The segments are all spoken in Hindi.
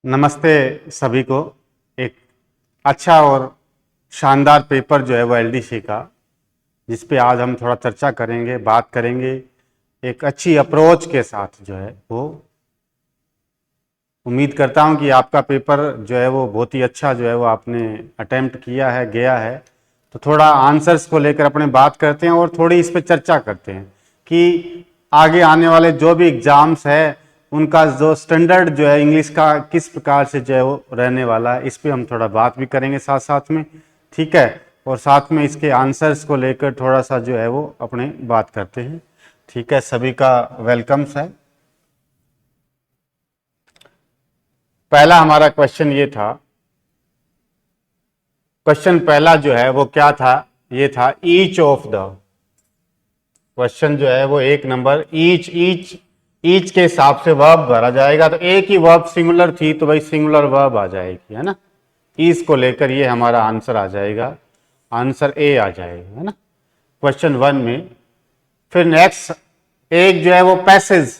नमस्ते सभी को। एक अच्छा और शानदार पेपर जो है वो एलडीसी का, जिस पे आज हम थोड़ा चर्चा करेंगे, बात करेंगे एक अच्छी अप्रोच के साथ जो है वो। उम्मीद करता हूं कि आपका पेपर जो है वो बहुत ही अच्छा जो है वो आपने अटेम्प्ट किया है, गया है। तो थोड़ा आंसर्स को लेकर अपने बात करते हैं और थोड़ी इस पे चर्चा करते हैं कि आगे आने वाले जो भी एग्जाम्स है उनका जो स्टैंडर्ड जो है इंग्लिश का किस प्रकार से जो है वो रहने वाला है, इस पे हम थोड़ा बात भी करेंगे साथ साथ में। ठीक है, और साथ में इसके आंसर्स को लेकर थोड़ा सा जो है वो अपने बात करते हैं। ठीक है, सभी का वेलकम्स है। पहला हमारा क्वेश्चन ये था, क्वेश्चन पहला जो है वो क्या था, ये था ईच ऑफ द। क्वेश्चन जो है वो एक नंबर ईच ईच ईच के हिसाब से वर्ब भरा जाएगा। तो एक ही वर्ब सिंगुलर थी तो भाई सिंगुलर वर्ब आ जाएगी, है ना। ईच को लेकर ये हमारा आंसर आ जाएगा, आंसर ए आ जाएगा, है ना, क्वेश्चन वन में। फिर नेक्स्ट एक जो है वो पैसेज।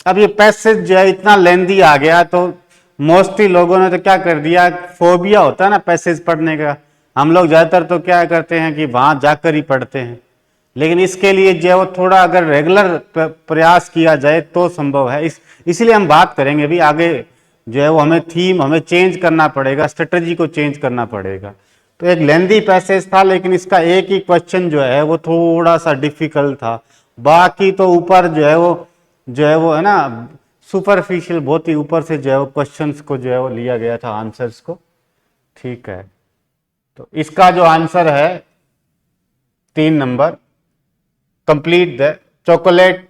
अब ये पैसेज जो है इतना लेंदी आ गया तो मोस्टली लोगों ने तो क्या कर दिया, फोबिया होता है ना पैसेज पढ़ने का। हम लोग ज्यादातर तो क्या करते हैं कि वहां जाकर ही पढ़ते हैं, लेकिन इसके लिए जो है वो थोड़ा अगर रेगुलर प्रयास किया जाए तो संभव है। इसलिए हम बात करेंगे भी आगे जो है वो हमें थीम हमें चेंज करना पड़ेगा, स्ट्रेटजी को चेंज करना पड़ेगा। तो एक लेंदी पैसेज था, लेकिन इसका एक ही क्वेश्चन जो है वो थोड़ा सा डिफिकल्ट था। बाकी तो ऊपर जो है वो है ना, सुपरफिशियल बहुत ही ऊपर से जो है वो क्वेश्चंस को जो है वो लिया गया था, आंसर्स को। ठीक है, तो इसका जो आंसर है 3 नंबर, कंप्लीट द चॉकलेट।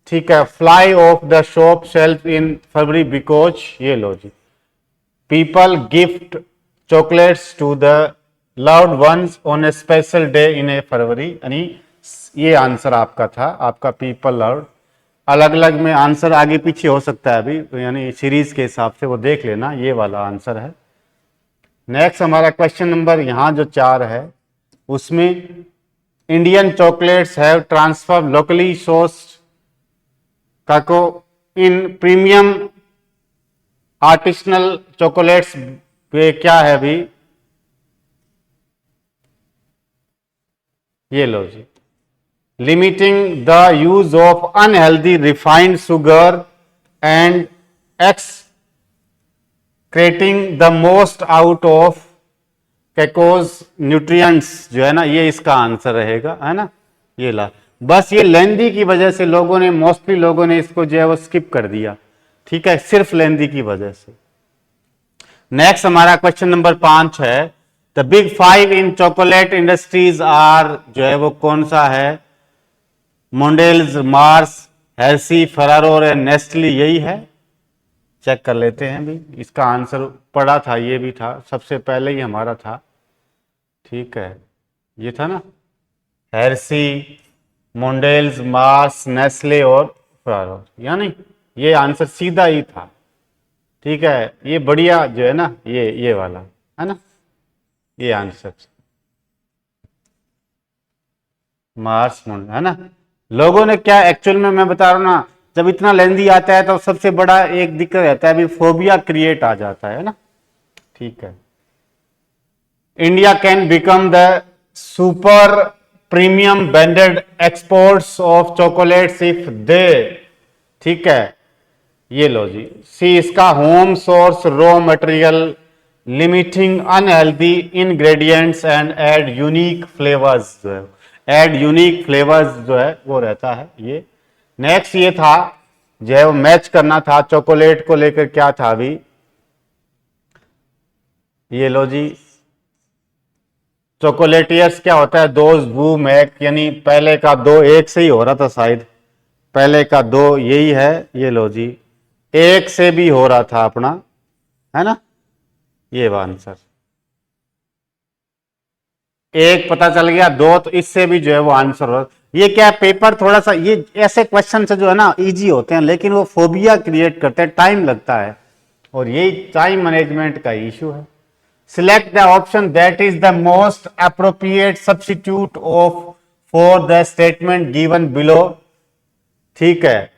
ठीक है, fly off the shop shelf in February because, ये लो जी, people gift chocolates to the loved ones on a special day in a February, यानी ये आंसर आपका था, आपका पीपल लव्ड। अलग अलग में आंसर आगे पीछे हो सकता है अभी, यानी सीरीज के हिसाब से वो देख लेना, ये वाला आंसर है। नेक्स्ट हमारा क्वेश्चन नंबर यहां जो 4 है उसमें Indian chocolates have transfer locally sourced cacao in premium artisanal chocolates पे क्या है अभी, ये लो जी, limiting the use of unhealthy refined sugar and extracting the most out of cacao's nutrients, जो है ना, ये इसका आंसर रहेगा, है ना। ये ला, बस ये लेंदी की वजह से लोगों ने, मोस्टली लोगों ने इसको जो है वो स्किप कर दिया। ठीक है, सिर्फ लेंदी की वजह से। नेक्स्ट हमारा क्वेश्चन नंबर 5 है, the big 5 in chocolate industries are, जो है वो कौन सा है, मोंडेल्स, मार्स, हेर्सी, फेरारो और नेस्टली, यही है। चेक कर लेते हैं भी, इसका आंसर पड़ा था, ये भी था सबसे पहले ही हमारा था। ठीक है, ये था ना, हेर्सी, मोंडेल्स, मार्स, नेस्ले और फेरारो, यानी ये आंसर सीधा ही था। ठीक है, ये बढ़िया जो है ना, ये वाला है ना, ये आंसर मार्स मोंड, है ना। लोगों ने क्या एक्चुअल में, मैं बता रहा हूं ना, जब इतना लेंदी आता है तो सबसे बड़ा एक दिक्कत रहता है, अभी फोबिया क्रिएट आ जाता है ना। ठीक है, India can become the super premium branded exports of chocolates if they, ठीक है, ये लो जी, सी इसका home source raw material, limiting unhealthy ingredients and add unique flavours, जो है ऐड यूनिक फ्लेवर्स जो है वो रहता है ये। नेक्स्ट ये था जो है वो मैच करना था चॉकलेट को लेकर, क्या था अभी, ये लो जी, चॉकलेटियर्स क्या होता है, दोज हु मेक, यानी पहले का दो एक से ही हो रहा था शायद, पहले का दो यही है, ये लो जी, एक से भी हो रहा था अपना, है ना, ये आंसर। एक पता चल गया, दो तो इससे भी जो है वो आंसर हो। ये क्या पेपर थोड़ा सा, ये ऐसे क्वेश्चन से जो है ना इजी होते हैं, लेकिन वो फोबिया क्रिएट करते हैं, टाइम लगता है, और यही टाइम मैनेजमेंट का इशू है। Select the option that is the most appropriate substitute of for the statement given below. ठीक है,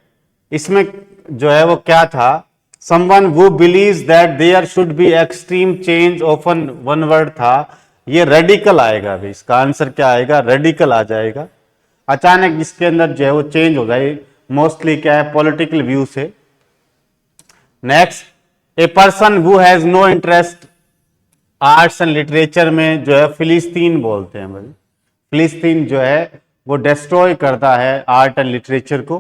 इसमें जो है वो क्या था, someone who believes that there should be extreme change often one word था, ये रेडिकल आएगा भी, इसका आंसर क्या आएगा, रेडिकल आ जाएगा। अचानक जिसके अंदर जो है वो चेंज हो जाए, मोस्टली क्या है, पॉलिटिकल व्यू से। Next, a person who has no interest arts and literature में जो है फिलिस्तीन बोलते हैं भाई। फिलिस्तीन जो है वो डिस्ट्रॉय करता है आर्ट एंड लिटरेचर को,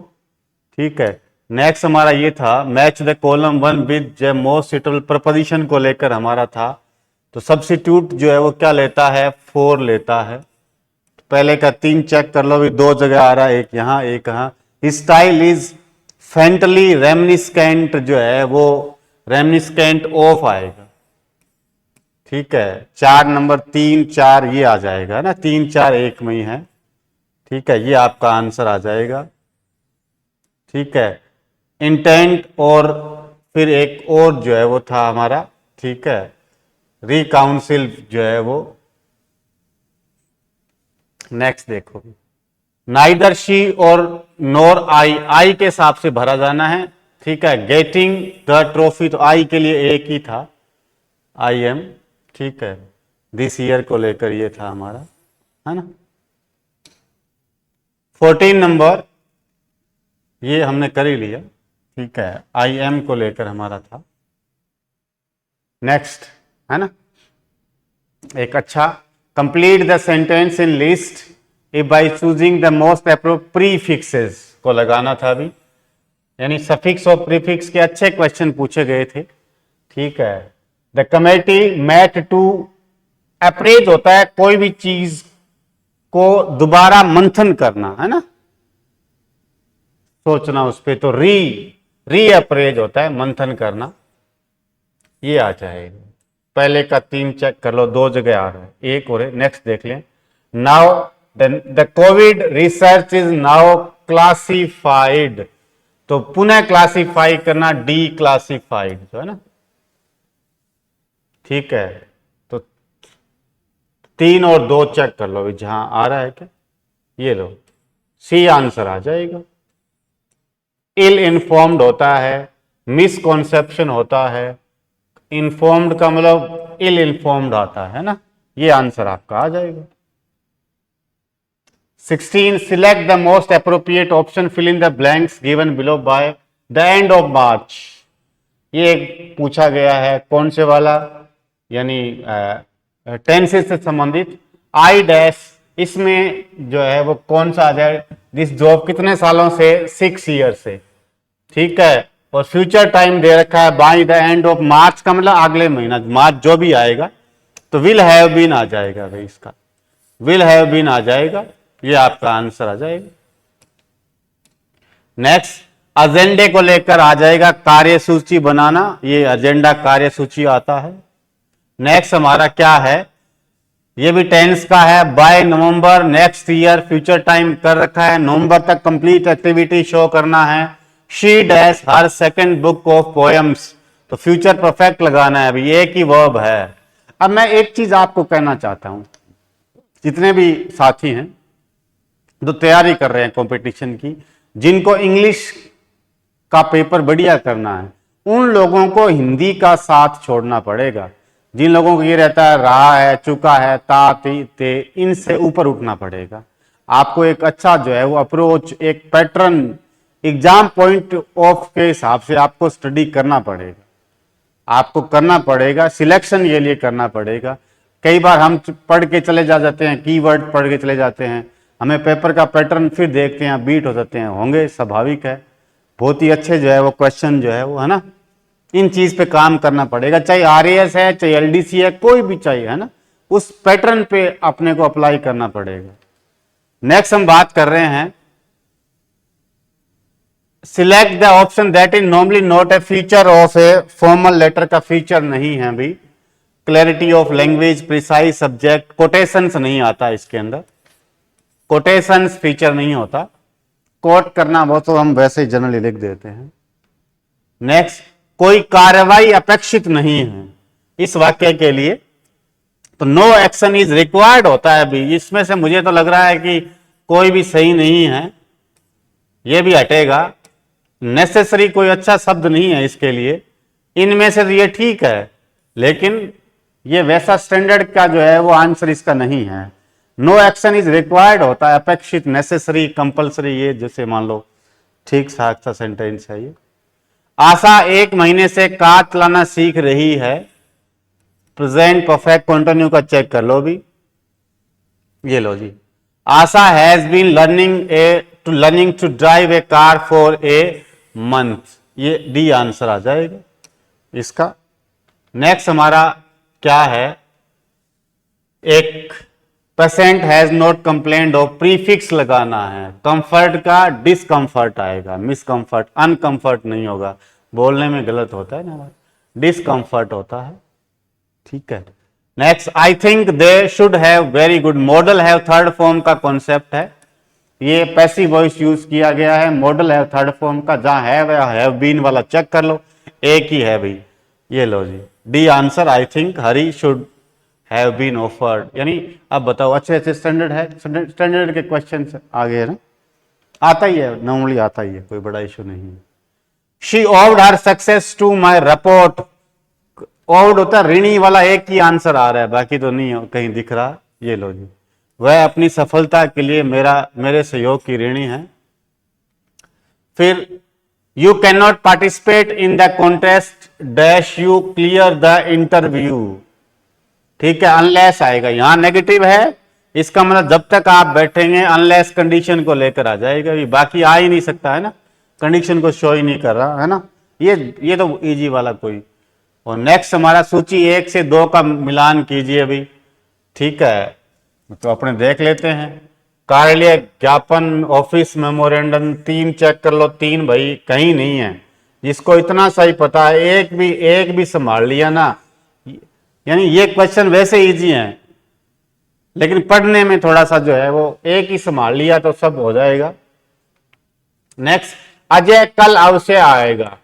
ठीक है। नेक्स्ट हमारा ये था, match the column one with जो मोस्ट सुटेबल प्रपोजिशन को लेकर हमारा था। तो सब्स्टिट्यूट जो है वो क्या लेता है, 4 लेता है। तो पहले का 3 चेक कर लो, भी 2 जगह आ रहा है, एक यहाँ एक यहाँ। स्टाइल इज फेंटली रेमनिस्केंट जो है वो रेमनिस्केंट ऑफ आएगा, ठीक है। 4 नंबर 3 4 ये आ जाएगा ना, 3 4 1 में ही है, ठीक है। ये आपका आंसर आ जाएगा, ठीक है। इंटेंट और फिर एक और जो है वो था हमारा, ठीक है, रिकाउंसिल जो है वो। नेक्स्ट देखो, नाइदर शी और नोर आई के हिसाब से भरा जाना है, ठीक है। गेटिंग द ट्रॉफी, तो आई के लिए एक ही था, आई एम, ठीक है। दिस ईयर को लेकर ये था हमारा, है ना। 14 नंबर ये हमने कर ही लिया, ठीक है, आई एम को लेकर हमारा था। नेक्स्ट है ना, एक अच्छा, complete the sentence in list if by choosing the most appropriate prefixes को लगाना था अभी, यानी सफिक्स और प्रीफिक्स के अच्छे क्वेश्चन पूछे गए थे, ठीक है। The committee met to appraise होता है कोई भी चीज को दोबारा मंथन करना, है ना, सोचना उस पर, तो री अप्रेज होता है मंथन करना, ये आ जाएगा। पहले का 3 चेक कर लो, 2 जगह आ रहा है, एक और है। नेक्स्ट देख लें, now the Covid research is now classified, तो पुनः क्लासिफाई करना, डी क्लासिफाइड जो है ना, ठीक है। तो 3 और 2 चेक कर लो जहां आ रहा है क्या, ये लो, सी आंसर आ जाएगा। इल इन्फॉर्म्ड होता है, मिसकॉन्सेप्शन होता है, इन्फॉर्म्ड का मतलब इल इन्फॉर्म्ड आता है ना, ये आंसर आपका आ जाएगा। 16, select the most appropriate option, fill in the blanks given below by the end of March, ये पूछा गया है कौन से वाला, यानी टेंसेस से संबंधित। आई डैश, इसमें जो है वो कौन सा आ जाए, दिस जॉब कितने सालों से, 6 ईयर से, ठीक है। और फ्यूचर टाइम दे रखा है बाय द एंड ऑफ मार्च का मतलब अगले महीना, मार्च जो भी आएगा, तो विल हैव बीन आ जाएगा भाई, इसका विल हैव बीन आ जाएगा, ये आपका आंसर आ जाएगा। नेक्स्ट, एजेंडे को लेकर आ जाएगा कार्यसूची बनाना, ये एजेंडा कार्यसूची आता है। नेक्स्ट हमारा क्या है, ये भी टेंस का है, बाय नवंबर नेक्स्ट ईयर, फ्यूचर टाइम कर रखा है, नवंबर तक कंप्लीट एक्टिविटी शो करना है। She dash her second book of poems, तो फ्यूचर परफेक्ट लगाना है, अभी एक ही वर्ब है। अब मैं एक चीज आपको कहना चाहता हूं, जितने भी साथी हैं जो तैयारी कर रहे हैं कंपटीशन की, जिनको इंग्लिश का पेपर बढ़िया करना है, उन लोगों को हिंदी का साथ छोड़ना पड़ेगा। जिन लोगों को ये रहता है रहा है, चुका है, ता ती ते, इनसे ऊपर उठना पड़ेगा। आपको एक अच्छा जो है वो अप्रोच, एक पैटर्न, एग्जाम पॉइंट ऑफ के हिसाब से आपको स्टडी करना पड़ेगा, आपको करना पड़ेगा, सिलेक्शन के लिए करना पड़ेगा। कई बार हम पढ़ के चले जाते हैं, कीवर्ड पढ़ के चले जाते हैं, हमें पेपर का पैटर्न फिर देखते हैं, बीट हो जाते हैं, होंगे, स्वाभाविक है। बहुत ही अच्छे जो है वो क्वेश्चन जो है वो, है ना, इन चीज पे काम करना पड़ेगा, चाहे आरएएस है, चाहे एलडीसी है, कोई भी चाहिए, है ना, उस पैटर्न पे अपने को अप्लाई करना पड़ेगा। नेक्स्ट हम बात कर रहे हैं, select the option that is normally not a feature of a formal letter, का फीचर नहीं है अभी। Clarity of language, precise subject, quotations नहीं आता इसके अंदर, कोटेशंस फीचर नहीं होता, कोट करना वो तो हम वैसे ही जनरली लिख देते हैं। नेक्स्ट, कोई कार्रवाई अपेक्षित नहीं है इस वाक्य के लिए, तो नो एक्शन इज रिक्वायर्ड होता है अभी। इसमें से मुझे तो लग रहा है कि कोई भी सही नहीं है, ये भी हटेगा। नेसेसरी कोई अच्छा शब्द नहीं है इसके लिए, इनमें से तो ये ठीक है, लेकिन ये वैसा स्टैंडर्ड का जो है वो आंसर इसका नहीं है। नो एक्शन इज रिक्वायर्ड होता है, अपेक्षित, नेसेसरी, कंपल्सरी, ये जैसे मान लो ठीक ठाक सा सेंटेंस है ये। आशा 1 महीने से कार चलाना सीख रही है, प्रेजेंट परफेक्ट कंटिन्यू का चेक कर लो भी। ये लो जी, Asha has been learning to drive a car for a month, ये डी आंसर आ जाएगा इसका। नेक्स्ट हमारा क्या है, एक patient has not complaint of, prefix लगाना है, कंफर्ट का डिसकंफर्ट आएगा, मिसकंफर्ट, अनकंफर्ट नहीं होगा, बोलने में गलत होता है ना, डिसकंफर्ट होता है, ठीक है। Next, I think they should have very good, model have third form का कॉन्सेप्ट है, ये पैसिव वॉइस यूज किया गया है, मॉडल हैव थर्ड फॉर्म का, जहां हैव बीन वाला चेक कर लो, एक ही है भाई। ये लो जी, D answer, I think Hari should have been offered, यानी अब बताओ अच्छे अच्छे स्टैंडर्ड है, स्टैंडर्ड के क्वेश्चन आगे है ना, आता ही है, नॉर्मली आता ही है, कोई बड़ा इशू नहीं है। She owed her success to my report, owed होता है ऋणी वाला, एक ही आंसर आ रहा है, बाकी तो नहीं कहीं दिख रहा। ये लो जी, वह अपनी सफलता के लिए मेरे सहयोग की ऋणी है। फिर you can not participate in the contest dash you clear the interview, ठीक है, अनलेस आएगा, यहां नेगेटिव है, इसका मतलब जब तक आप बैठेंगे अनलेस कंडीशन को लेकर आ जाएगा, बाकी आ ही नहीं सकता है ना, कंडीशन को शो ही नहीं कर रहा है ना, ये तो इजी वाला कोई। और नेक्स्ट हमारा सूची 1 से 2 का मिलान कीजिए अभी, ठीक है, तो अपने देख लेते हैं। कार्यालय ज्ञापन, ऑफिस मेमोरेंडम, 3 चेक कर लो, 3 भाई कहीं नहीं है, जिसको इतना सही पता है एक भी संभाल लिया ना, यानी ये क्वेश्चन वैसे इजी हैं, लेकिन पढ़ने में थोड़ा सा जो है वो एक ही संभाल लिया तो सब हो जाएगा। नेक्स्ट, अजय कल अवश्य आएगा,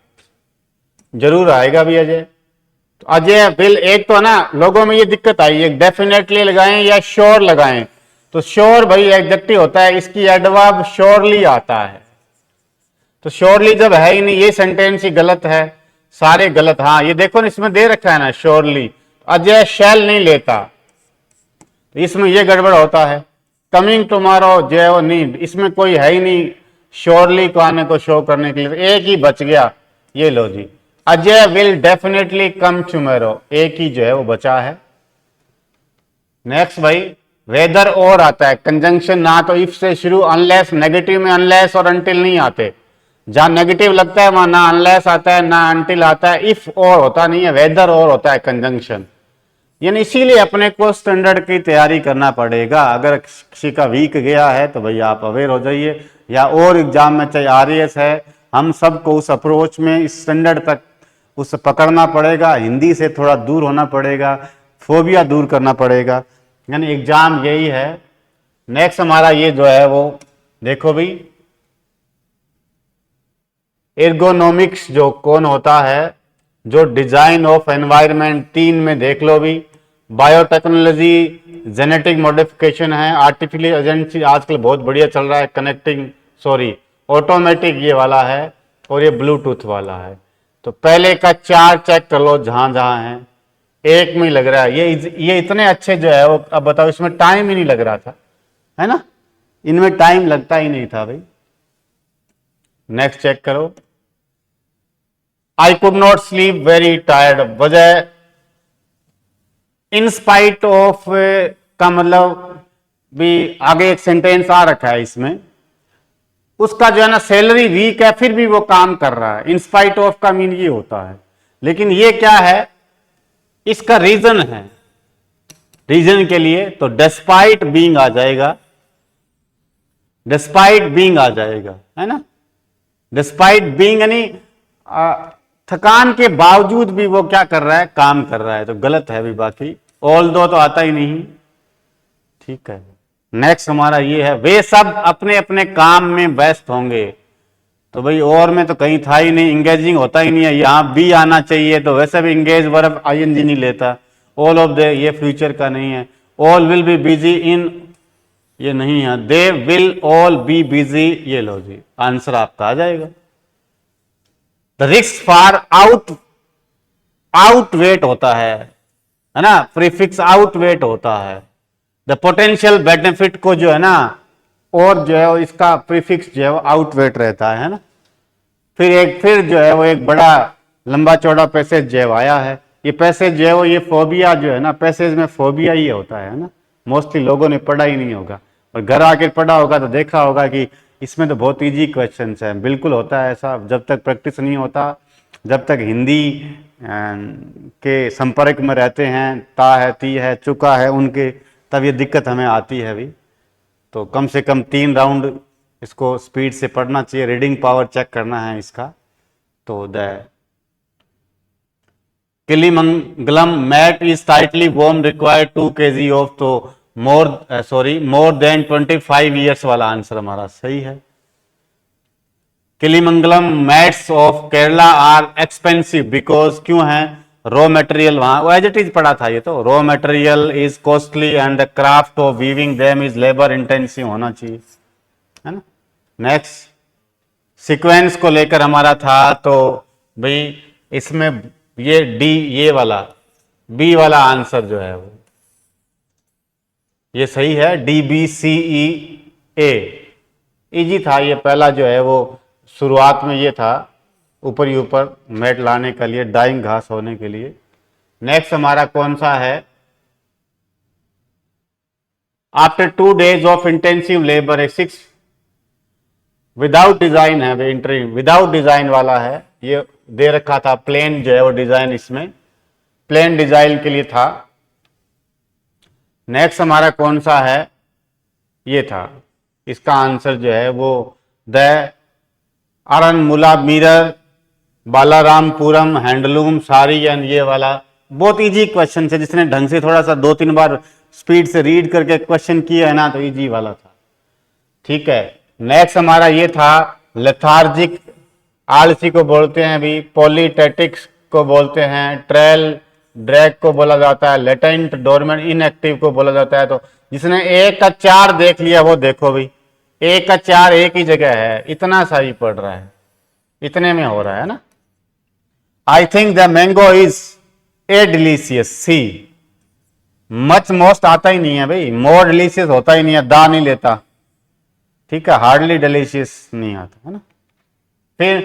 जरूर आएगा भी अजय, तो अजय विल, एक तो ना लोगों में ये दिक्कत आई है, डेफिनेटली लगाएं या श्योर लगाएं, तो श्योर भाई एडजेक्टिव होता है, इसकी एडवर्ब श्योरली आता है, तो श्योरली जब है ही नहीं, ये सेंटेंस ही गलत है, सारे गलत। हाँ ये देखो ना, इसमें दे रखा है ना श्योरली, अजय शैल नहीं लेता, तो इसमें ये गड़बड़ होता है। कमिंग टुमारो जो है वो नीड, इसमें कोई है ही नहीं श्योरली को आने को शो करने के लिए, एक ही बच गया। ये लो जी, Ajay will definitely come tomorrow, एक ही जो है वो बचा है। नेक्स्ट भाई, वेदर और आता है, कंजंक्शन ना तो इफ से शुरू, अनलेस, नेगेटिव में अनलेस और अंटिल नहीं आते, जहां नेगेटिव लगता है वहां ना अनलेस आता है ना अंटिल आता है, इफ और होता नहीं है, वेदर और होता है कंजंक्शन, यानी इसीलिए अपने को स्टैंडर्ड की तैयारी करना पड़ेगा। अगर किसी का वीक गया है तो भैया आप अवेयर हो जाइए, या और एग्जाम में चाहे आरएएस है, हम सबको उस अप्रोच में इस स्टैंडर्ड तक उसे पकड़ना पड़ेगा, हिंदी से थोड़ा दूर होना पड़ेगा, फोबिया दूर करना पड़ेगा, यानी एग्जाम यही है। नेक्स्ट हमारा ये जो है वो देखो भी, एर्गोनॉमिक्स जो कौन होता है, जो डिजाइन ऑफ एनवायरनमेंट, 3 में देख लो भी, बायोटेक्नोलॉजी, जेनेटिक मॉडिफिकेशन है, आर्टिफिशियल एजेंसी आजकल बहुत बढ़िया चल रहा है, कनेक्टिंग ऑटोमेटिक ये वाला है, और ये ब्लूटूथ वाला है। तो पहले का 4 चेक कर लो जहां जहां है, एक में लग रहा है, ये इतने अच्छे जो है वो, अब बताओ इसमें टाइम ही नहीं लग रहा था, है ना, इनमें टाइम लगता ही नहीं था भाई। नेक्स्ट चेक करो, I could not sleep very tired, वजह इन स्पाइट ऑफ का मतलब भी आगे एक सेंटेंस आ रखा है इसमें, उसका जो है ना सैलरी वीक है फिर भी वो काम कर रहा है, इन स्पाइट ऑफ का मीन ये होता है, लेकिन ये क्या है, इसका रीजन है, रीजन के लिए तो डिस्पाइट बीइंग आ जाएगा, डिस्पाइट बीइंग आ जाएगा, है ना, डिस्पाइट बीइंग यानी थकान के बावजूद भी वो क्या कर रहा है, काम कर रहा है, तो गलत है भी, बाकी ऑल दो तो आता ही नहीं, ठीक है। नेक्स्ट हमारा ये है, वे सब अपने अपने काम में व्यस्त होंगे, तो भाई और में तो कहीं था ही नहीं, इंगेजिंग होता ही नहीं है, यहां बी आना चाहिए, तो वैसे भी इंगेज वर्ब आईएनजी नहीं लेता, ऑल ऑफ दे ये फ्यूचर का नहीं है, all will be busy in ये नहीं है, they will all be busy, ये लो जी आंसर आपका आ जाएगा। द रिस्क फॉर आउट आउटवेट होता है ना, प्रीफिक्स आउटवेट होता है। द पोटेंशियल बेनिफिट को जो है ना, और जो है इसका प्रीफिक्स जो है वो आउटवेट रहता है ना। फिर जो है वो एक बड़ा लंबा चौड़ा पैसेज जो है आया है। ये पैसेज जो है वो, ये फोबिया जो है ना, पैसेज में फोबिया ही होता है ना। मोस्टली लोगों ने पढ़ा ही नहीं होगा, और घर आके पढ़ा होगा तो देखा होगा कि इसमें तो बहुत इजी क्वेश्चंस हैं। बिल्कुल होता है ऐसा, जब तक प्रैक्टिस नहीं होता, जब तक हिंदी के संपर्क में रहते हैं, ता है, ती है, चुका है उनके, तब ये दिक्कत हमें आती है अभी। तो कम से कम 3 राउंड इसको स्पीड से पढ़ना चाहिए, रीडिंग पावर चेक करना है इसका। तो the Kilimangalam mat is tightly warm required 2 kg of, तो मोर देन 25 ईयर्स वाला आंसर हमारा सही है। Kilimangalam mats of Kerala are expensive because, क्यों है, रॉ मटेरियल, वहां वो एज इट इज पढ़ा था ये तो, raw material is costly and the craft of weaving them is labour intensive होना चाहिए, है ना। नेक्स्ट सीक्वेंस को लेकर हमारा था, तो भाई इसमें ये डी, ये वाला बी वाला आंसर जो है वो ये सही है, डी बी सी ई ए। इजी था ये पहला जो है वो, शुरुआत में ये था ऊपर ही ऊपर मैट लाने के लिए, डाइंग घास होने के लिए। नेक्स्ट हमारा कौन सा है, after 2 days of intensive labour, है 6 विदाउट डिजाइन है, वे इंट्री विदाउट डिजाइन वाला है। ये दे रखा था प्लेन जो है वो डिजाइन, इसमें प्लेन डिजाइन के लिए था। नेक्स्ट हमारा कौन सा है, ये था, इसका आंसर जो है वो the Aranmula mirror Balaramapuram handloom sari and, ये वाला बहुत इजी क्वेश्चन है। जिसने ढंग से थोड़ा सा 2-3 बार स्पीड से रीड करके क्वेश्चन किया है ना, तो इजी वाला था। ठीक है, नेक्स्ट हमारा ये था लेथार्जिक, आलसी को बोलते हैं अभी, पॉलीटेटिक्स को बोलते हैं, ट्रेल ड्रैग को बोला जाता है, लेटेंट डोरमेंट इनएक्टिव को बोला जाता है। तो जिसने 1 का 4 देख लिया वो देखो भाई, 1 का 4 एक ही जगह है, इतना सा ही पड़ रहा है, इतने में हो रहा है ना। I think the mango is a delicious, see much most आता ही नहीं है भाई, मोर डिलीशियस होता ही नहीं है, दा नहीं लेता, ठीक है, हार्डली डिलीशियस नहीं आता है ना। फिर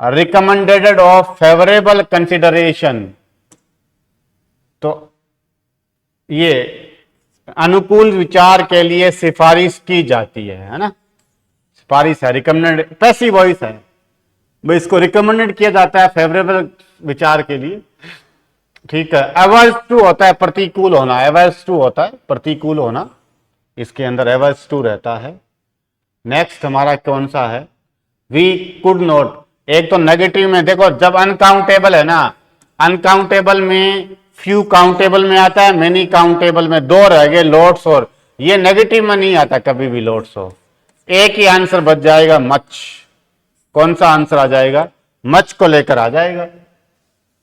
रिकमेंडेड ऑफ फेवरेबल कंसिडरेशन, तो ये अनुकूल विचार के लिए सिफारिश की जाती है ना, सिफारिश है, रिकमेंडेड पैसिव वॉइस है भाई, इसको रिकमेंडेड किया जाता है फेवरेबल विचार के लिए। ठीक है, एवर्स टू होता है प्रतिकूल होना, एवर्स टू होता है प्रतिकूल होना, इसके अंदर एवर्स टू रहता है। नेक्स्ट हमारा कौन सा है, वी कुड नॉट, एक तो नेगेटिव में देखो, जब अनकाउंटेबल है ना, अनकाउंटेबल में फ्यू काउंटेबल में आता है, मेनी काउंटेबल में, 2 रह गए लॉट्स, और ये नेगेटिव में नहीं आता कभी भी लॉट्स हो। एक ही आंसर बच जाएगा, मच। कौन सा आंसर आ जाएगा, मच को लेकर आ जाएगा।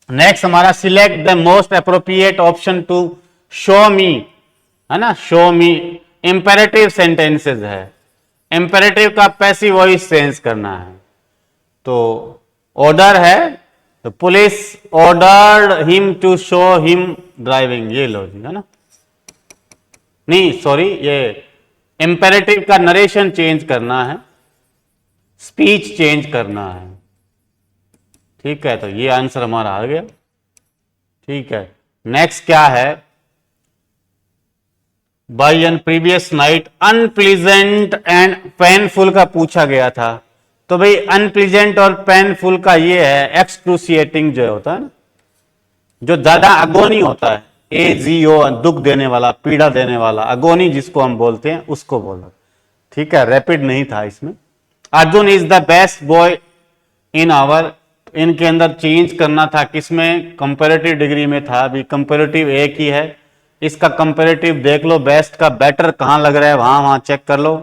नेक्स्ट हमारा select the most appropriate option to show me, है ना, शो मी इंपेरेटिव सेंटेंसेस है, इंपेरेटिव का पैसिव वॉइस चेंज करना है। तो ऑर्डर है, तो police ordered him to show him driving, ये लॉजिक है ना, नहीं सॉरी, ये इंपेरेटिव का नरेशन चेंज करना है, स्पीच चेंज करना है। ठीक है, तो ये आंसर हमारा आ गया। ठीक है, नेक्स्ट क्या है, by an previous night unpleasant and painful का पूछा गया था। तो भाई अनप्लीजेंट और पेनफुल का ये है एक्सक्रूसिएटिंग जो होता है ना, जो ज्यादा अगोनी होता है, AGO दुख देने वाला, पीड़ा देने वाला, अगोनी जिसको हम बोलते हैं उसको बोला। ठीक है, रैपिड नहीं था इसमें। Arjun is the best boy in our, इनके अंदर चेंज करना था, किसमें, कंपैरेटिव डिग्री में था, अभी कंपैरेटिव एक ही है, इसका कंपैरेटिव देख लो, बेस्ट का बेटर कहां लग रहा है वहां वहां चेक कर लो,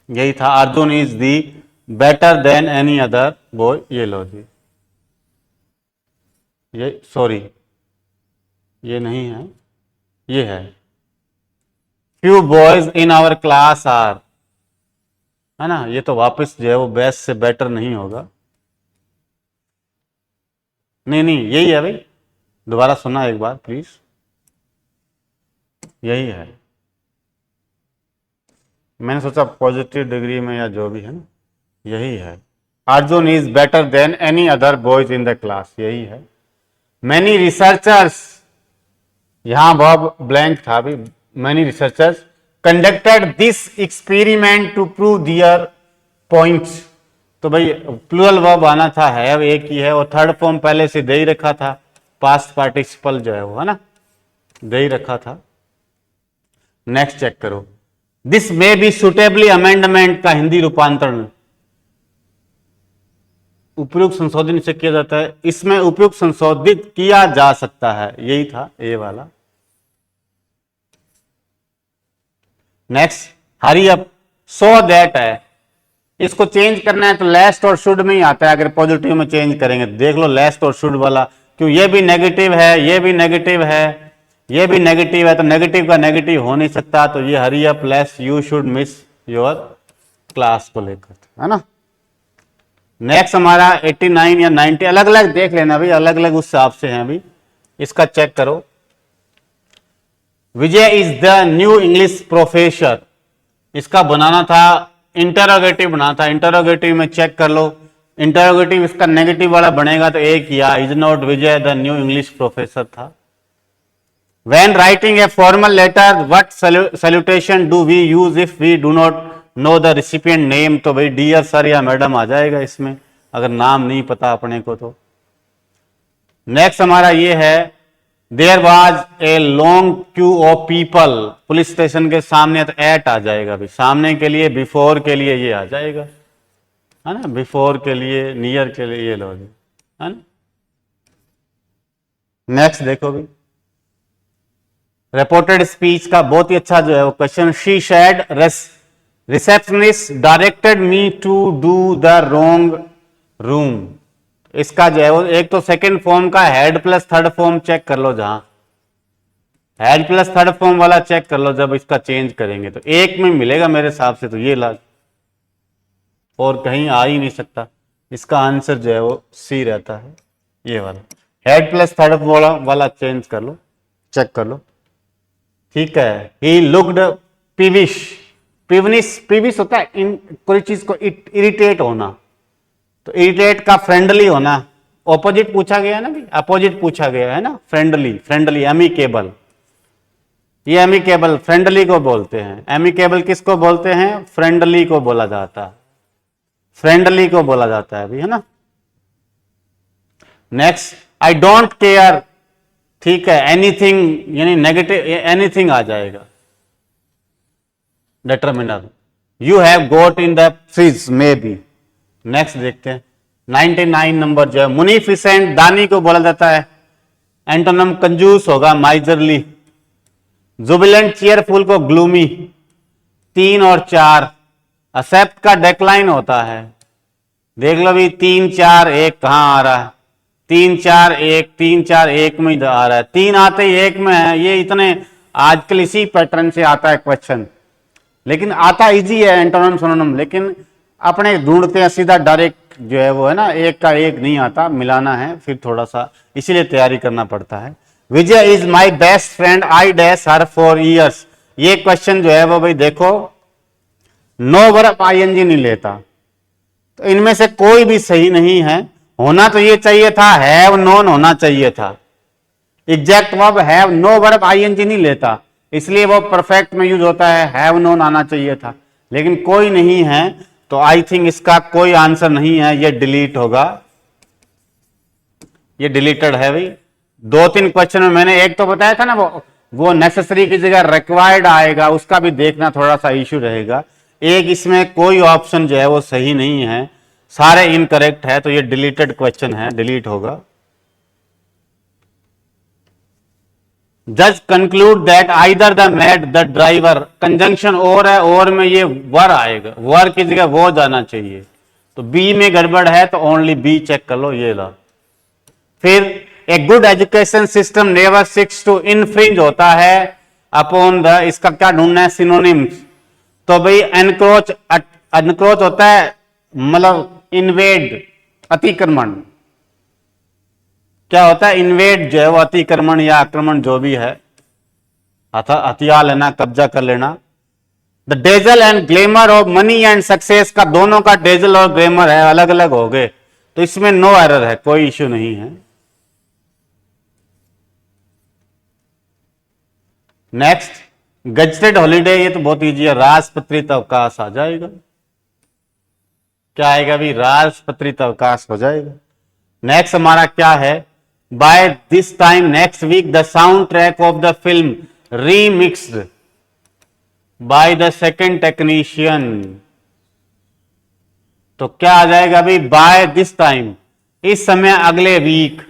यही था, Arjun is the better than any other boy. ये लो जी, ये सॉरी ये नहीं है, ये है, few boys in our class are, है ना, ये तो वापस जो है वो बेस्ट से बेटर नहीं होगा। नहीं नहीं, यही है भाई, दोबारा सुना एक बार प्लीज, यही है। मैंने सोचा पॉजिटिव डिग्री में या जो भी है ना, यही है। Arjun is better than any other boys in the class, यही है। मैनी रिसर्चर्स, यहां वर्ब ब्लैंक था अभी, many researchers conducted this experiment to prove their points. तो भाई प्लूरल वर्ब आना था, हैव एक ही है, और थर्ड फॉर्म पहले से दे ही रखा था, पास्ट पार्टिसिपल जो है वो, है ना, दे ही रखा था। नेक्स्ट चेक करो, this may be suitably amendment का हिंदी रूपांतरण, उपयुक्त संशोधन से किया जाता है, इसमें उपयुक्त संशोधित किया जा सकता है, यही था ए वाला। Next, hurry up, so that है, इसको चेंज करना है तो लेस्ट और शुड में ही आता है, अगर पॉजिटिव में चेंज करेंगे। देख लो लेस्ट और शुड वाला, क्यों ये भी नेगेटिव है, ये भी नेगेटिव है, ये भी नेगेटिव है, तो नेगेटिव का नेगेटिव हो नहीं सकता, तो ये hurry up less you should miss your class को लेकर, है ना। नेक्स्ट हमारा 89 या 90, अलग अलग देख लेना भाई, अलग अलग उस हिसाब से हैं अभी, इसका चेक करो। Vijay is the new English professor, इसका बनाना था इंटरोगेटिव बनाना था, इंटरोगेटिव में चेक कर लो, इंटरोगेटिव इसका नेगेटिव वाला बनेगा तो एक किया, is not Vijay the new English professor था। When writing a formal letter, what salutation do we use if we do not know the recipient name? तो भाई डियर सर या मैडम आ जाएगा इसमें, अगर नाम नहीं पता अपने को तो। नेक्स्ट हमारा ये है, there was a long queue of people, police station के सामने, तो एट आ जाएगा भाई, सामने के लिए, बिफोर के लिए ये आ जाएगा, है ना, बिफोर के लिए, नियर के लिए ये लोग, है ना। नेक्स्ट देखो भाई, रिपोर्टेड स्पीच का बहुत ही अच्छा जो है वो question, she shed receptionist directed me to do the wrong room, इसका जो है वो एक तो सेकंड फॉर्म का head plus third form check कर लो, जहां हेड प्लस थर्ड फॉर्म वाला चेक कर लो, जब इसका चेंज करेंगे तो एक में मिलेगा मेरे हिसाब से, तो ये लाज और कहीं आ ही नहीं सकता, इसका आंसर जो है वो सी रहता है, ये वाला हेड प्लस थर्ड वाला चेंज कर लो, चेक कर लो, ठीक है। ही लुक्ड पीविश, पीविश होता है इन कोई चीज को इरिटेट होना, तो इरिटेट का फ्रेंडली होना, ऑपोजिट पूछा गया ना भी, अपोजिट पूछा गया है ना, फ्रेंडली, फ्रेंडली, एमिकेबल, ये एमिकेबल फ्रेंडली को बोलते हैं, एमिकेबल किसको बोलते हैं, फ्रेंडली को बोला जाता है, फ्रेंडली को बोला जाता है अभी, है ना। नेक्स्ट, आई डोंट केयर, ठीक है, एनीथिंग यानी नेगेटिव, एनीथिंग आ जाएगा, determiner, you have got in the fridge may be. Next देखते हैं 99 नंबर जो है, मुनीफिसेंट दानी को बोला जाता है, एंटोनम कंजूस होगा माइजरली, जुबिलेंट चीयरफुल को ग्लूमी, 3 और 4, एक्सेप्ट का डेक्लाइन होता है, देख लो भी 3 4 1 कहां आ रहा है, 3 4 1, 3 4 1 में आ रहा है, 3 आते ही 1 में है, ये इतने आजकल इसी पैटर्न से आता है क्वेश्चन, लेकिन आता इजी है एंटोनिम सिनोनिम, लेकिन अपने ढूंढते हैं सीधा डायरेक्ट जो है वो, है ना, एक का एक नहीं आता, मिलाना है फिर थोड़ा सा, इसीलिए तैयारी करना पड़ता है। Vijay is my best friend, I dash her for years, ये क्वेश्चन जो है वो भाई देखो, नो वर्ब आईएनजी नहीं लेता, तो इनमें से कोई भी सही नहीं है, होना तो ये चाहिए था हैव नोन होना चाहिए था, exact verb have, no verb ING नहीं लेता, इसलिए वो परफेक्ट में यूज होता है, हैव नोन आना चाहिए था, लेकिन कोई नहीं है, तो आई थिंक इसका कोई आंसर नहीं है, ये डिलीट होगा, ये डिलीटेड है भाई। 2-3 क्वेश्चन में मैंने एक तो बताया था ना, वो नेसेसरी की जगह रिक्वायर्ड आएगा, उसका भी देखना थोड़ा सा इश्यू रहेगा। एक इसमें कोई ऑप्शन जो है वो सही नहीं है, सारे इनकरेक्ट है, तो ये डिलीटेड क्वेश्चन है, डिलीट होगा। जज conclude that either the made the driver, conjunction और है, और में ये वर आएगा, वर की जगह वो जाना चाहिए, तो बी में गड़बड़ है, तो ओनली बी चेक कर लो, ये ला। फिर a good education system never seeks to infringe होता है अपॉन द, इसका क्या ढूंढना है, सिनोनिम्स, तो भाई एनक्रोच, एनक्रोच होता है मतलब इन्वेड, अतिक्रमण, क्या होता है, इन्वेड जो है वो अतिक्रमण या आक्रमण जो भी है, हथियार लेना, कब्जा कर लेना। The dazzle and glamour of money and success का, दोनों का डेजल और ग्लेमर है, अलग अलग हो गए, तो इसमें नो एरर है, कोई इश्यू नहीं है। नेक्स्ट, गजटेड हॉलीडे, ये तो बहुत इजी है, राजपत्रित अवकाश आ जाएगा। क्या आएगा अभी, राजपत्रित अवकाश हो जाएगा। नेक्स्ट हमारा क्या है, by this time next week the sound track of the film remixed by the second technician. तो क्या आ जाएगा अभी, बाय दिस टाइम, इस समय, अगले वीक,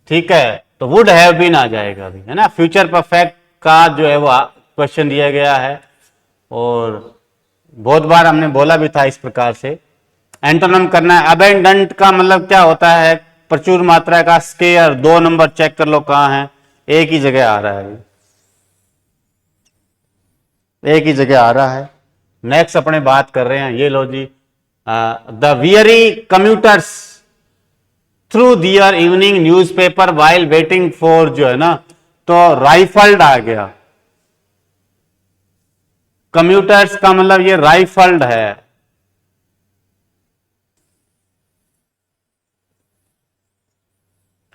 ठीक है, तो वुड हैव बीन आ जाएगा अभी, है ना। फ्यूचर परफेक्ट का जो है वो क्वेश्चन दिया गया है, और बहुत बार हमने बोला भी था इस प्रकार से। एंटोनिम करना है, अबेंडेंट का मतलब क्या होता है, प्रचुर मात्रा का, स्केयर, 2 नंबर चेक कर लो कहां है, एक ही जगह आ रहा है, एक ही जगह आ रहा है। नेक्स्ट अपने बात कर रहे हैं, ये लो जी, the weary commuters through their evening newspaper while waiting for, जो है ना, तो राइफल्ड आ गया। कम्यूटर्स का मतलब ये राइफल्ड है।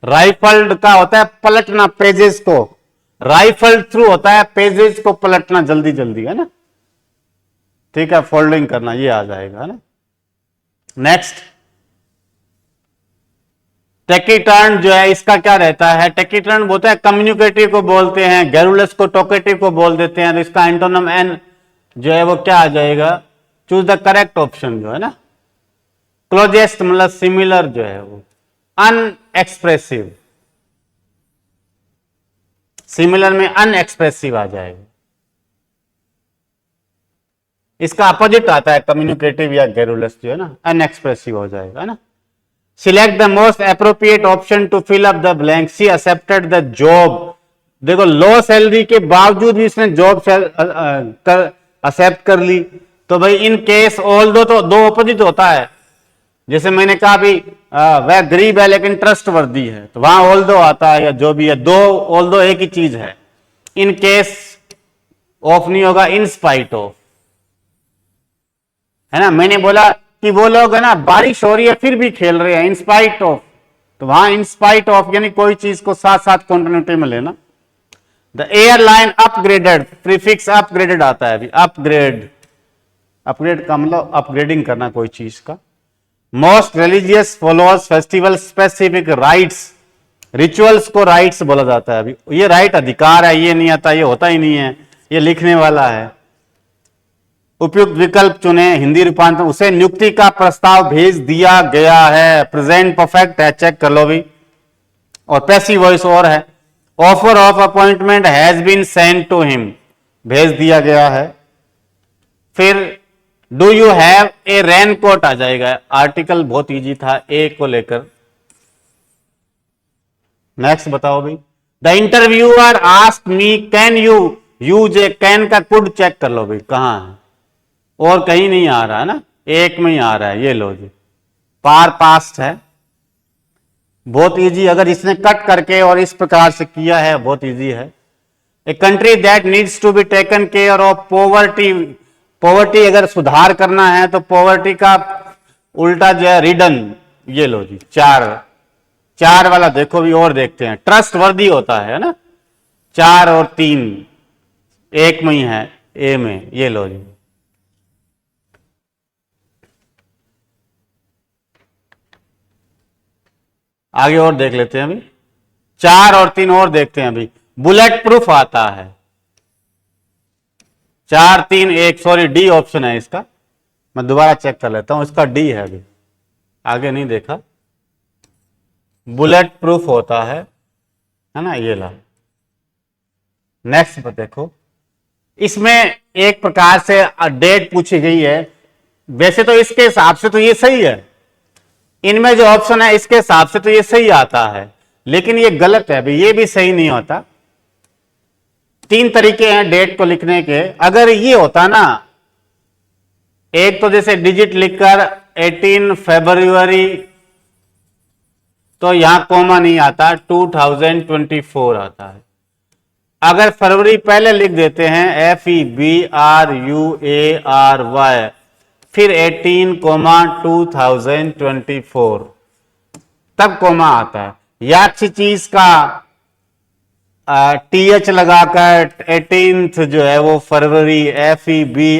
राइफल्ड का होता है पलटना पेजेस को, राइफल्ड थ्रू होता है पेजेस को पलटना जल्दी जल्दी, है ना, ठीक है, फोल्डिंग करना, ये आ जाएगा, है ना। नेक्स्ट, टेकिटर्न जो है, इसका क्या रहता है, टेकिटर्न बोलते हैं कम्युनिकेटिव को बोलते हैं, गैरुलस को टोकेटिव को बोल देते हैं, तो इसका एंटोनिम एन जो है वो क्या आ जाएगा, चूज द करेक्ट ऑप्शन, जो है ना, क्लोजेस्ट मतलब सिमिलर जो है वो, अनएक्सप्रेसिव, सिमिलर में अनएक्सप्रेसिव आ जाएगा। इसका अपोजिट आता है कम्युनिकेटिव या गैरुलस, जो है ना, अनएक्सप्रेसिव हो जाएगा, है ना। Select the most appropriate option to fill up the blank, she accepted the job. देखो, लो सैलरी के बावजूद भी इसने जॉब एक्सेप्ट कर ली, तो भाई इन केस ऑल दो, तो दो ऑपोजिट होता है। जैसे मैंने कहा भी वह गरीब है लेकिन ट्रस्टवर्दी है, तो वहां ऑल दो आता है, या जो भी है, दो ऑल दो एक ही चीज है। इन केस ऑफ नहीं होगा, इन स्पाइट ऑफ, है ना। मैंने बोला कि वो लोग, है ना, बारिश हो रही है फिर भी खेल रहे हैं, इन स्पाइट ऑफ, तो वहां इन स्पाइट ऑफ यानी कोई चीज को साथ साथ कॉन्टिन्यूटी में लेना। The airline upgraded, prefix upgraded आता है अभी, अपग्रेड, अपग्रेड का मतलब अपग्रेडिंग करना कोई चीज का। Most religious followers festival specific rights, rituals को राइट्स बोला जाता है अभी, ये राइट अधिकार है, ये नहीं आता, ये होता ही नहीं है, ये लिखने वाला है। उपयुक्त विकल्प चुने, हिंदी रूपांतर, उसे नियुक्ति का प्रस्ताव भेज दिया गया है, प्रेजेंट परफेक्ट है, चेक कर लो भी। और पैसिव वॉइस और है, offer of appointment has been send to him, भेज दिया गया है। फिर do you have a raincoat आ जाएगा, आर्टिकल बहुत इजी था, ए को लेकर। नेक्स्ट बताओ भाई, the interviewer asked me can you use A, can का कुड चेक कर लो भाई कहां है, और कहीं नहीं आ रहा है ना, एक में ही आ रहा है, ये लो जी, पार पास्ट है, बहुत इजी। अगर इसने कट करके और इस प्रकार से किया है, बहुत इजी है। A country that needs to be taken care of poverty, poverty अगर सुधार करना है तो पॉवर्टी का उल्टा जो है रिडन, ये लो जी, चार वाला देखो भी, और देखते हैं, ट्रस्ट वर्दी होता है ना, 4 और 3 एक में ही है, ए में, ये लो जी। आगे और देख लेते हैं अभी, 4 और 3 और देखते हैं अभी। बुलेट प्रूफ आता है, 4 3 1, सॉरी डी ऑप्शन है इसका, मैं दोबारा चेक कर लेता हूं, इसका डी है, अभी आगे नहीं देखा। बुलेट प्रूफ होता है ना, ये ला। नेक्स्ट पर देखो, इसमें एक प्रकार से डेट पूछी गई है, वैसे तो इसके हिसाब से तो ये सही है, इनमें जो ऑप्शन है इसके हिसाब से तो ये सही आता है, लेकिन ये गलत है, ये भी सही नहीं होता। 3 तरीके हैं डेट को लिखने के। अगर ये होता ना, एक तो जैसे डिजिट लिखकर 18 फरवरी तो यहां कोमा नहीं आता, 2024 आता है। अगर फरवरी पहले लिख देते हैं FEBRUARY, फिर 18, 2024, तब कोमा आता है। या किसी चीज का TH लगाकर 18th जो है वो फरवरी, FEBRUARY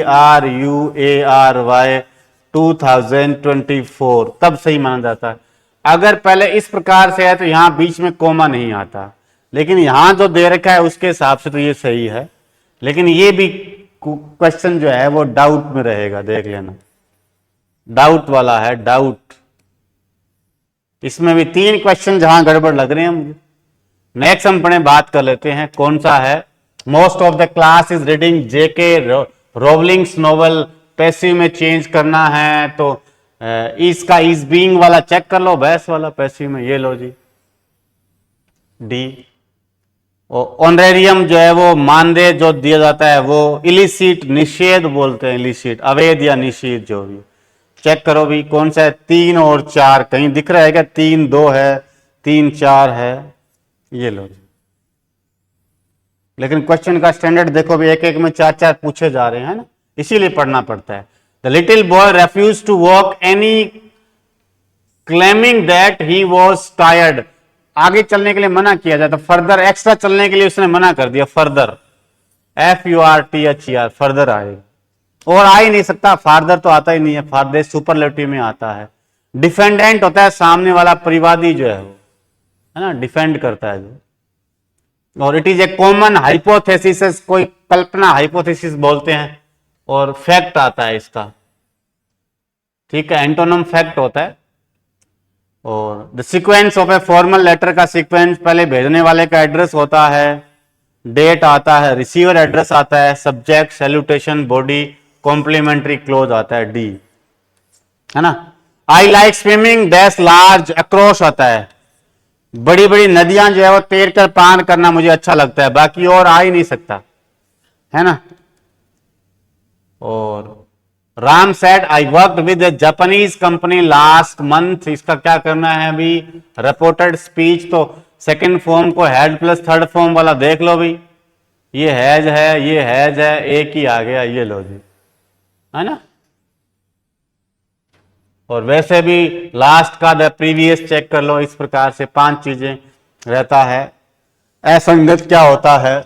2024, तब सही माना जाता है। अगर पहले इस प्रकार से है तो यहां बीच में कोमा नहीं आता, लेकिन यहां जो दे रखा है उसके हिसाब से तो ये सही है, लेकिन ये भी क्वेश्चन जो है वो डाउट में रहेगा, देख लेना, डाउट वाला है, डाउट। इसमें भी 3 क्वेश्चन जहां गड़बड़ लग रहे हैं मुझे। नेक्स्ट हम पढ़े, बात कर लेते हैं कौन सा है। Most of the class is reading JK Rowling's novel, passive में चेंज करना है तो इसका इज बीइंग वाला चेक कर लो, बहस वाला पैसिव में, ये लो जी डी। ऑनरेरियम जो है वो मानदेय जो दिया जाता है वो इलिसिट, निषेध बोलते हैं, इलिसिट अवैध या निषेध जो भी, चेक करो भी कौन सा है। 3 और 4 कहीं दिख रहा है क्या? 3 2 है, 3 4 है, ये लो जी। लेकिन क्वेश्चन का स्टैंडर्ड देखो भी, एक एक में 4 4 पूछे जा रहे हैं ना, इसीलिए पढ़ना पड़ता है। The little boy refuse to walk any claiming that he was tired, आगे चलने के लिए मना किया जाता, फर्दर एक्स्ट्रा चलने के लिए उसने मना कर दिया, फर्दर, FURTHER, फर्दर आएगा। और आ ही नहीं सकता, फार्दर तो आता ही नहीं है, फार्दर सुपरलेटिव में आता है। डिफेंडेंट होता है सामने वाला परिवादी जो है वो, है ना, डिफेंड करता है जो। और it is a common hypothesis, कोई कल्पना हाइपोथेसिस बोलते हैं, और फैक्ट आता है इसका, ठीक है, एंटोनम फैक्ट होता है। और the sequence of a formal letter का सीक्वेंस, पहले भेजने वाले का एड्रेस होता है, डेट आता है, रिसीवर एड्रेस आता है, subject, salutation, body, complimentary close आता है, डी, है ना। I like swimming dash large across आता है, बड़ी बड़ी नदियां जो है वो तैर कर पार करना मुझे अच्छा लगता है, बाकी और आ ही नहीं सकता, है ना। और Ram said I worked with A Japanese company last month, इसका क्या करना है अभी, रिपोर्टेड स्पीच, तो सेकंड फॉर्म को हैड प्लस थर्ड फॉर्म वाला देख लो भी, ये हैज है, ये हैज है, एक ही आ गया, ये लो जी, है ना। और वैसे भी लास्ट का द प्रीवियस चेक कर लो, इस प्रकार से 5 चीजें रहता है। असंगत क्या होता है,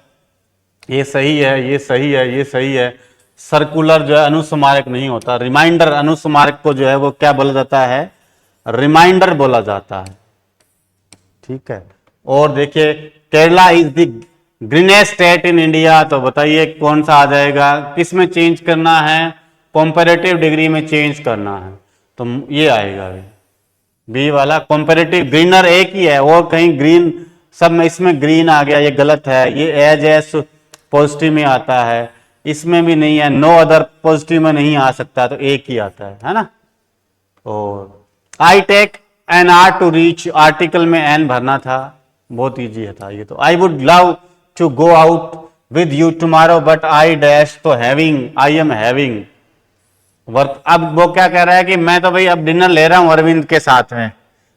ये सही है, ये सही है, ये सही है। सर्कुलर जो है अनुस्मारक नहीं होता, रिमाइंडर अनुस्मारक को जो है वो क्या बोला जाता है, रिमाइंडर बोला जाता है, ठीक है। और देखिए Kerala is the greenest state in India, तो बताइए कौन सा आ जाएगा, किस में चेंज करना है, कंपैरेटिव डिग्री में चेंज करना है, तो ये आएगा बी वाला, कंपैरेटिव। ग्रीनर एक ही है, और कहीं ग्रीन, सब में इसमें ग्रीन आ गया, ये गलत है। ये एज एस पॉजिटिव में आता है, इसमें भी नहीं है, नो अदर पॉजिटिव में नहीं आ सकता, तो एक ही आता है ना। और I take an hour to reach, article में एन भरना था, बहुत इजी था ये तो। I would love to go out with you tomorrow but I dash, तो having, I am having work. अब वो क्या कह रहा है कि मैं तो भाई अब डिनर ले रहा हूं अरविंद के साथ में,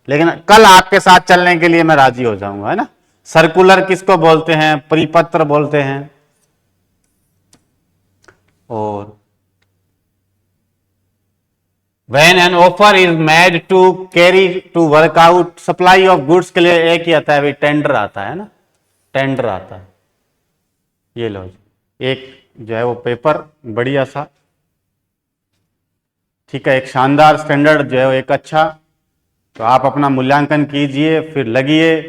लेकिन कल आपके साथ चलने के लिए मैं राजी हो जाऊंगा, है ना। सर्कुलर किसको बोलते हैं, परिपत्र बोलते हैं। और when an offer is made to carry to work out, supply of goods के लिए एक ही आता है भाई, टेंडर आता है ना, टेंडर आता है। ये लो एक जो है वो पेपर बढ़िया सा, ठीक है, एक शानदार स्टैंडर्ड जो है एक अच्छा, तो आप अपना मूल्यांकन कीजिए, फिर लगिए,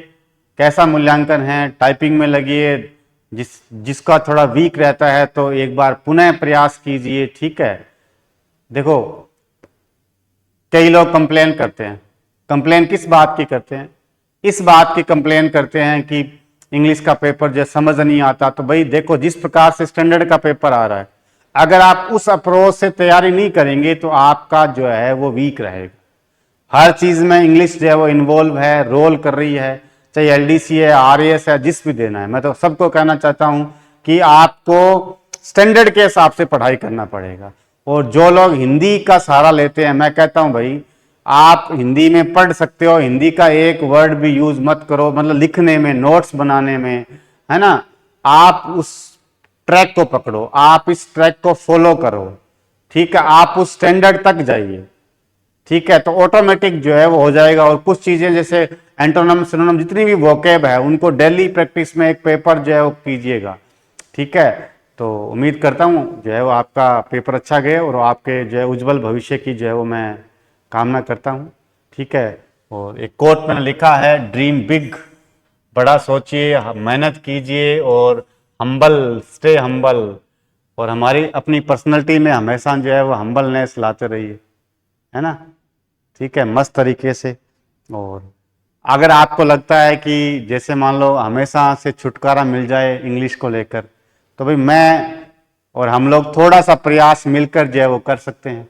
कैसा मूल्यांकन है, टाइपिंग में लगिए, जिसका थोड़ा वीक रहता है तो एक बार पुनः प्रयास कीजिए, ठीक है। देखो कई लोग कंप्लेन करते हैं, कंप्लेन किस बात की करते हैं, इस बात की कंप्लेन करते हैं कि इंग्लिश का पेपर जो समझ नहीं आता। तो भाई देखो जिस प्रकार से स्टैंडर्ड का पेपर आ रहा है, अगर आप उस अप्रोच से तैयारी नहीं करेंगे तो आपका जो है वो वीक रहेगा। हर चीज में इंग्लिश जो है वो इन्वॉल्व है, रोल कर रही है, चाहे LDC है, RAS है, जिस भी देना है। मैं तो सबको कहना चाहता हूं कि आपको स्टैंडर्ड के हिसाब से पढ़ाई करना पड़ेगा। और जो लोग हिंदी का सहारा लेते हैं, मैं कहता हूं भाई आप हिंदी में पढ़ सकते हो, हिंदी का एक वर्ड भी यूज मत करो, मतलब लिखने में, नोट्स बनाने में, है ना। आप उस ट्रैक को पकड़ो, आप इस ट्रैक को फॉलो करो, ठीक है, आप उस स्टैंडर्ड तक जाइए, ठीक है, तो ऑटोमेटिक जो है वो हो जाएगा। और कुछ चीजें जैसे एंटोनम सिनोनिम जितनी भी वोकेब है उनको डेली प्रैक्टिस में एक पेपर जो है वो कीजिएगा, ठीक है। तो उम्मीद करता हूँ जो है वो आपका पेपर अच्छा गए और आपके जो है उज्जवल भविष्य की जो है वो मैं कामना करता हूँ, ठीक है। और एक कोट मैंने लिखा है, ड्रीम बिग, बड़ा सोचिए, मेहनत कीजिए और हम्बल, स्टे हम्बल, और हमारी अपनी पर्सनैलिटी में हमेशा जो है वो हम्बलनेस लाते रहिए, है ना, ठीक है, मस्त तरीके से। और अगर आपको लगता है कि जैसे मान लो हमेशा से छुटकारा मिल जाए इंग्लिश को लेकर, तो भाई मैं और हम लोग थोड़ा सा प्रयास मिलकर जो है वो कर सकते हैं,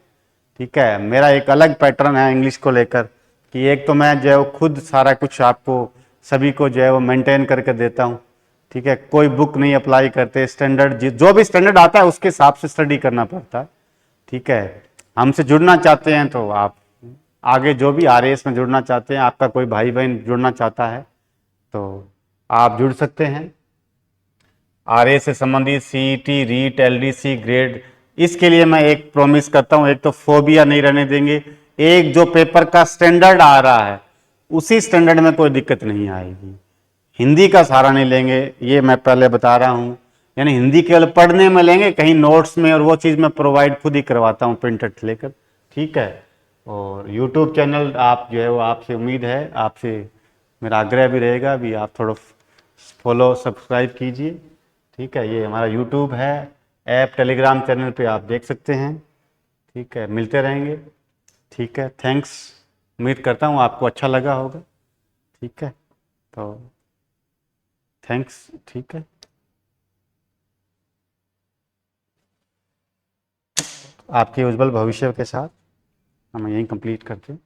ठीक है। मेरा एक अलग पैटर्न है इंग्लिश को लेकर कि एक तो मैं जो है वो खुद सारा कुछ आपको सभी को जो है वो मेंटेन करके देता हूँ, ठीक है, कोई बुक नहीं अप्लाई करते, स्टैंडर्ड जो भी स्टैंडर्ड आता है उसके हिसाब से स्टडी करना पड़ता है, ठीक है। हमसे जुड़ना चाहते हैं तो आप आगे जो भी आरएएस में जुड़ना चाहते हैं, आपका कोई भाई बहन जुड़ना चाहता है तो आप जुड़ सकते हैं। आरएएस से संबंधित सीईटी, रीट, एलडीसी ग्रेड, इसके लिए मैं एक प्रॉमिस करता हूं, एक तो फोबिया नहीं रहने देंगे, एक जो पेपर का स्टैंडर्ड आ रहा है उसी स्टैंडर्ड में कोई दिक्कत नहीं आएगी, हिंदी का सहारा नहीं लेंगे, ये मैं पहले बता रहा हूं। यानी हिंदी केवल पढ़ने में लेंगे, कहीं नोट्स में, और वो चीज़ मैं प्रोवाइड खुद ही करवाता हूं प्रिंटेड लेकर, ठीक है। और यूट्यूब चैनल आप जो है वो आपसे उम्मीद है, आपसे मेरा आग्रह भी रहेगा भी आप थोड़ा फॉलो सब्सक्राइब कीजिए, ठीक है। ये हमारा यूट्यूब है, ऐप टेलीग्राम चैनल पे आप देख सकते हैं, ठीक है, मिलते रहेंगे, ठीक है, थैंक्स। उम्मीद करता हूँ आपको अच्छा लगा होगा, ठीक है, तो थैंक्स, ठीक है। आपके उज्जवल भविष्य के साथ हम यहीं कंप्लीट करते हैं।